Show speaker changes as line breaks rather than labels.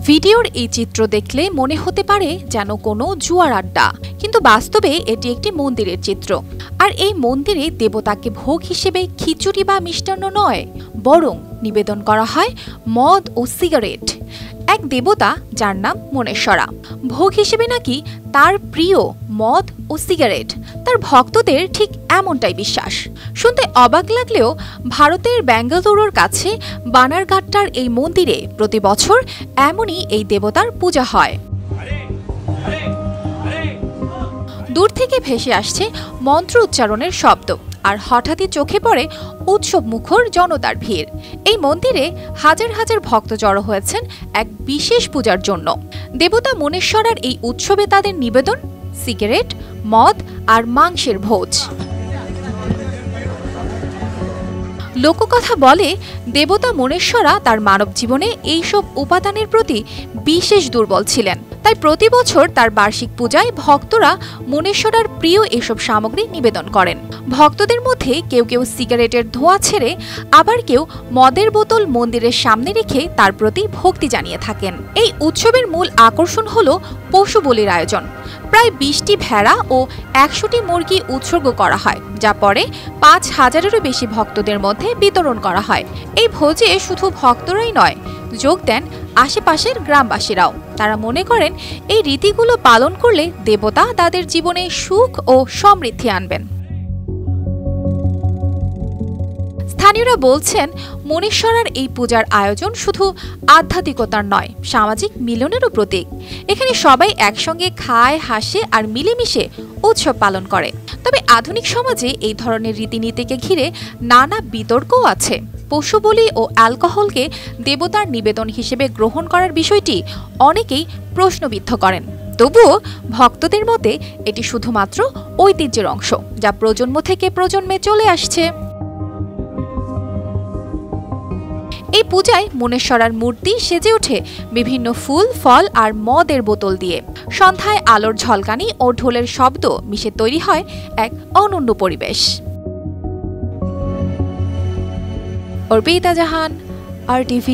ভিডিওর এই চিত্র দেখলে মনে হতে পারে যেন কোনো জুয়ার আড্ডা, কিন্তু বাস্তবে এটি একটি মন্দিরের চিত্র। আর এই মন্দিরে দেবতাকে ভোগ হিসেবে খিচুড়ি বা মিষ্টান্ন নয়, বরং নিবেদন করা হয় মদ ও সিগারেট। এক দেবতা যার নাম মনেশ্বরা, ভোগ হিসেবে নাকি তার প্রিয় মদ ও সিগারেট। তার ভক্তদের ঠিক এমনটাই বিশ্বাস। শুনতে অবাক লাগলেও ভারতের বেঙ্গালুরুর কাছে বানারঘাটটার এই মন্দিরে প্রতি বছর এমনই এই দেবতার পূজা হয়। দূর থেকে ভেসে আসছে মন্ত্র উচ্চারণের শব্দ, আর হঠাৎই চোখে পড়ে উৎসব মুখর জনতার ভিড়। এই মন্দিরে হাজার হাজার ভক্ত জড়ো হয়েছেন এক বিশেষ পূজার জন্য। দেবতা মনেশ্বরার এই উৎসবে তাদের নিবেদন সিগারেট, মদ আর মাংসের ভোজ। লোককথা বলে, দেবতা মনেশ্বরা তার মানব জীবনে এইসব উপাদানের প্রতি বিশেষ দুর্বল ছিলেন। তাই প্রতি বছর তার বার্ষিক পূজায় ভক্তরা মনেশ্বরার প্রিয় এসব সামগ্রী নিবেদন করেন। ভক্তদের মধ্যে কেউ কেউ সিগারেটের ধোঁয়া ছেড়ে, আবার কেউ মদের বোতল মন্দিরের সামনে রেখে তার প্রতি ভক্তি জানিয়ে থাকেন। এই উৎসবের মূল আকর্ষণ হল পশু বলির আয়োজন। প্রায় 20টি ভেড়া ও 100টি মুরগি উৎসর্গ করা হয়, যা পরে 5000-এরও বেশি ভক্তদের মধ্যে বিতরণ করা হয়। এই ভোজে শুধু ভক্তরাই নয়, যোগ দেন আশেপাশের গ্রামবাসীরাও। তারা মনে করেন এই রীতিগুলো পালন করলে দেবতা তাদের জীবনে সুখ ও সমৃদ্ধি আনবেন। স্থানীয়রা বলছেন, মনেশ্বরার এই পূজার আয়োজন শুধু আধ্যাত্মিকতার নয়, সামাজিক মিলনেরও প্রতীক। এখানে সবাই একসঙ্গে খায়, হাসে আর মিলেমিশে উৎসব পালন করে। তবে আধুনিক সমাজে এই ধরনের রীতিনীতিকে ঘিরে নানা বিতর্কও আছে। পশু বলি ও অ্যালকোহলকে দেবতার নিবেদন হিসেবে গ্রহণ করার বিষয়টি অনেকেই প্রশ্নবিদ্ধ করেন। তবুও ভক্তদের মতে এটি শুধুমাত্র ঐতিহ্যের অংশ, যা প্রজন্ম থেকে প্রজন্মে চলে আসছে। এই পূজায় মনেশ্বরার মূর্তি সেজে ওঠে বিভিন্ন ফুল, ফল আর মদের বোতল দিয়ে। সন্ধ্যায় আলোর ঝলকানি ও ঢোলের শব্দ মিশে তৈরি হয় এক অনন্য পরিবেশ। অর্পিতা জাহান, RTV।